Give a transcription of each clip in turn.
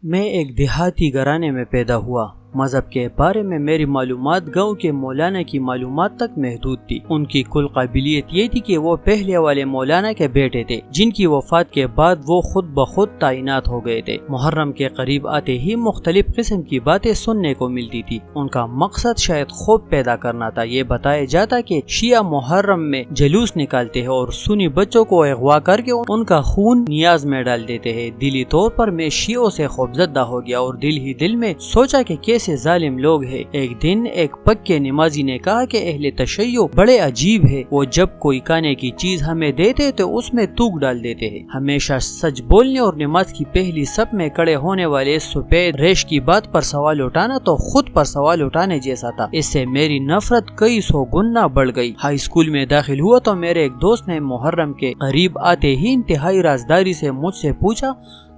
میں ایک دیہاتی گھرانے میں پیدا ہوا۔ مذہب کے بارے میں میری معلومات گاؤں کے مولانا کی معلومات تک محدود تھی۔ ان کی کل قابلیت یہ تھی کہ وہ پہلے والے مولانا کے بیٹے تھے، جن کی وفات کے بعد وہ خود بخود تعینات ہو گئے تھے۔ محرم کے قریب آتے ہی مختلف قسم کی باتیں سننے کو ملتی تھی۔ ان کا مقصد شاید خوف پیدا کرنا تھا۔ یہ بتایا جاتا کہ شیعہ محرم میں جلوس نکالتے ہیں اور سنی بچوں کو اغوا کر کے ان کا خون نیاز میں ڈال دیتے ہیں۔ دلی طور پر میں شیعوں سے خوفزدہ ہو گیا اور دل ہی دل میں سوچا کہ کیسے ظالم لوگ ہیں۔ ایک دن ایک پکے نمازی نے کہا کہ اہل تشیع بڑے عجیب ہے، وہ جب کوئی کھانے کی چیز ہمیں دیتے تو اس میں تھوک ڈال دیتے ہیں۔ ہمیشہ سچ بولنے اور نماز کی پہلی صف میں کھڑے ہونے والے سفید ریش کی بات پر سوال اٹھانا تو خود پر سوال اٹھانے جیسا تھا۔ اس سے میری نفرت کئی سو گنا بڑھ گئی۔ ہائی اسکول میں داخل ہوا تو میرے ایک دوست نے محرم کے قریب آتے ہی انتہائی رازداری سے مجھ سے پوچھا،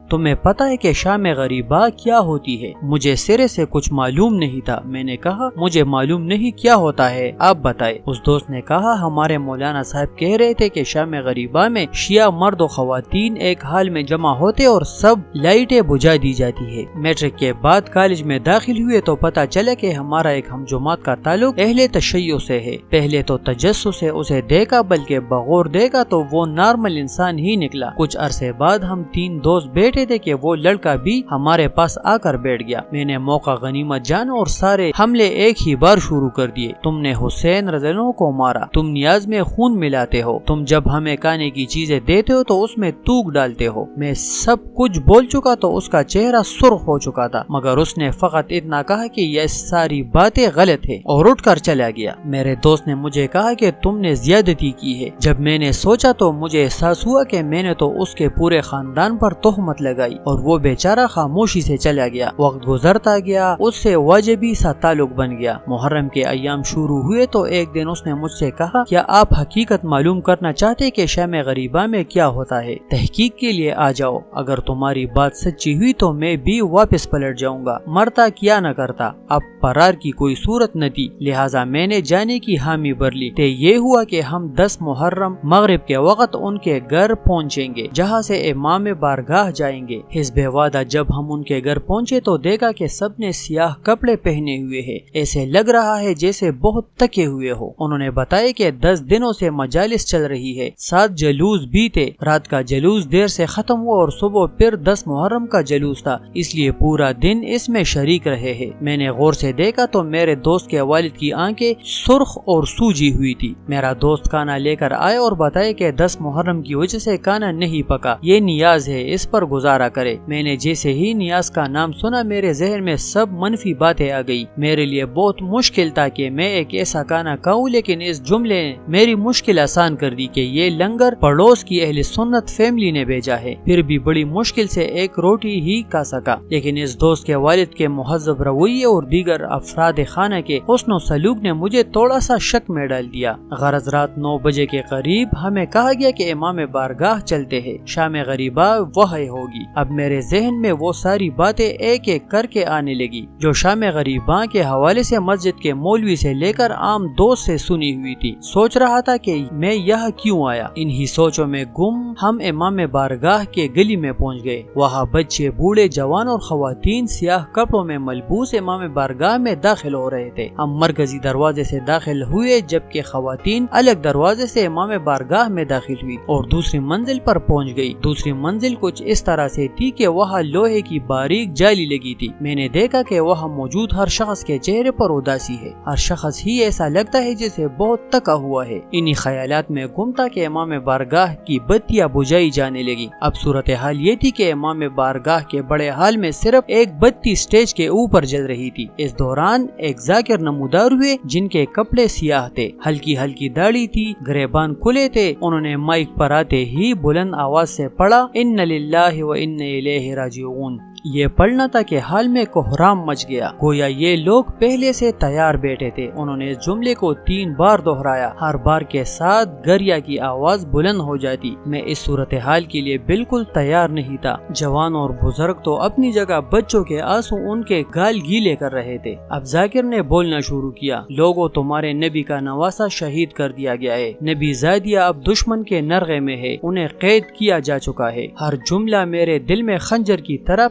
تمہیں پتہ ہے کہ شام غریبہ کیا ہوتی ہے؟ مجھے سرے سے کچھ معلوم نہیں تھا۔ میں نے کہا، مجھے معلوم نہیں کیا ہوتا ہے، آپ بتائیں۔ اس دوست نے کہا، ہمارے مولانا صاحب کہہ رہے تھے کہ شام غریبہ میں شیعہ مرد و خواتین ایک حال میں جمع ہوتے اور سب لائٹیں بجھا دی جاتی ہے۔ میٹرک کے بعد کالج میں داخل ہوئے تو پتہ چلا کہ ہمارا ایک ہم جماعت کا تعلق اہل تشیع سے ہے۔ پہلے تو تجسس سے اسے دیکھا، بلکہ بغور دیکھا تو وہ نارمل انسان ہی نکلا۔ کچھ عرصے بعد ہم تین دوست بیٹھے تھے کہ وہ لڑکا بھی ہمارے پاس آ کر بیٹھ گیا۔ میں نے موقع غنیمت جانا اور سارے حملے ایک ہی بار شروع کر دیے۔ تم نے حسین رضی اللہ عنہ کو مارا، تم نیاز میں خون ملاتے ہو، تم جب ہمیں کھانے کی چیزیں دیتے ہو تو اس میں تھوک ڈالتے ہو۔ میں سب کچھ بول چکا تو اس کا چہرہ سرخ ہو چکا تھا، مگر اس نے فقط اتنا کہا کہ یہ ساری باتیں غلط ہے اور اٹھ کر چلا گیا۔ میرے دوست نے مجھے کہا کہ تم نے زیادتی کی ہے۔ جب میں نے سوچا تو مجھے احساس ہوا کہ میں نے تو اس کے پورے خاندان پر تہمت لگائی اور وہ بیچارہ خاموشی سے چلا گیا۔ وقت گزرتا گیا، اس سے واجبی سا تعلق بن گیا۔ محرم کے ایام شروع ہوئے تو ایک دن اس نے مجھ سے کہا، کیا آپ حقیقت معلوم کرنا چاہتے کہ شام غریبہ میں کیا ہوتا ہے؟ تحقیق کے لیے آ جاؤ، اگر تمہاری بات سچی ہوئی تو میں بھی واپس پلٹ جاؤں گا، مرتا کیا نہ کرتا۔ اب فرار کی کوئی صورت نہ تھی، لہٰذا میں نے جانے کی حامی بھر لی۔ تے یہ ہوا کہ ہم 10 محرم مغرب کے وقت ان کے گھر پہنچیں گے، جہاں سے امام بارگاہ جائیں گے۔ حزب وعدہ جب ہم ان کے گھر پہنچے تو دیکھا کہ سب نے سیاہ کپڑے پہنے ہوئے ہیں، ایسے لگ رہا ہے جیسے بہت تکے ہوئے ہو۔ انہوں نے بتایا کہ 10 دنوں سے مجالس چل رہی ہے، 7 جلوس بھی تھے، رات کا جلوس دیر سے ختم ہوا اور صبح پھر 10 محرم کا جلوس تھا، اس لیے پورا دن اس میں شریک رہے ہیں۔ میں نے غور سے دیکھا تو میرے دوست کے والد کی آنکھیں سرخ اور سوجی ہوئی تھی۔ میرا دوست کھانا لے کر آیا اور بتایا کہ 10 محرم کی وجہ سے کھانا نہیں پکا، یہ نیاز ہے، اس پر گزارا کرے۔ میں نے جیسے ہی نیاز کا نام سنا میرے ذہن میں سب منفی باتیں آ گئی۔ میرے لیے بہت مشکل تھا کہ میں ایک ایسا کھانا کھاؤں، لیکن اس جملے نے میری مشکل آسان کر دی کہ یہ لنگر پڑوس کی اہل سنت فیملی نے بھیجا ہے۔ پھر بھی بڑی مشکل سے ایک روٹی ہی کھا سکا، لیکن اس دوست کے والد کے مہذب رویے اور دیگر افراد خانہ کے حسن و سلوک نے مجھے تھوڑا سا شک میں ڈال دیا۔ غرض رات 9 بجے کے قریب ہمیں کہا گیا کہ امام بارگاہ چلتے ہیں، شام غریبہ وہی ہوگی۔ اب میرے ذہن میں وہ ساری باتیں ایک ایک کر کے آنے لگی جو شام غریباں کے حوالے سے مسجد کے مولوی سے لے کر عام دوست سے سنی ہوئی تھی۔ سوچ رہا تھا کہ میں یہاں کیوں آیا۔ انہی سوچوں میں گم ہم امام بارگاہ کے گلی میں پہنچ گئے۔ وہاں بچے، بوڑھے، جوان اور خواتین سیاہ کپڑوں میں ملبوس امام بارگاہ میں داخل ہو رہے تھے۔ ہم مرکزی دروازے سے داخل ہوئے، جبکہ خواتین الگ دروازے سے امام بارگاہ میں داخل ہوئی اور دوسری منزل پر پہنچ گئی۔ دوسری منزل کچھ اس طرح سے تھی کہ وہاں لوہے کی باریک جالی لگی تھی۔ میں نے دیکھا کہ وہاں موجود ہر شخص کے چہرے پر اداسی ہے، ہر شخص ہی ایسا لگتا ہے جسے بہت تکا ہوا ہے۔ انہی خیالات میں گم تھا کہ امام بارگاہ کی بتیاں بجھائی جانے لگی۔ اب صورتحال یہ تھی کہ امام بارگاہ کے بڑے ہال میں صرف ایک بتی سٹیج کے اوپر جل رہی تھی۔ اس دوران ایک ذاکر نمودار ہوئے جن کے کپڑے سیاہ تھے، ہلکی ہلکی داڑھی تھی، گریبان کھلے تھے۔ انہوں نے مائک پر آتے ہی بلند آواز سے پڑھا، ان للہ و ان الیہ راجعون۔ یہ پڑھنا تھا کہ حال میں کوہرام مچ گیا، گویا یہ لوگ پہلے سے تیار بیٹھے تھے۔ انہوں نے اس جملے کو 3 بار دہرایا، ہر بار کے ساتھ گریا کی آواز بلند ہو جاتی۔ میں اس صورتحال کے لیے بالکل تیار نہیں تھا۔ جوان اور بزرگ تو اپنی جگہ، بچوں کے آنسو ان کے گال گیلے کر رہے تھے۔ اب ذاکر نے بولنا شروع کیا، لوگوں تمہارے نبی کا نواسہ شہید کر دیا گیا ہے، نبی زادیہ اب دشمن کے نرغے میں ہے، انہیں قید کیا جا چکا ہے۔ ہر جملہ میرے دل میں خنجر کی طرح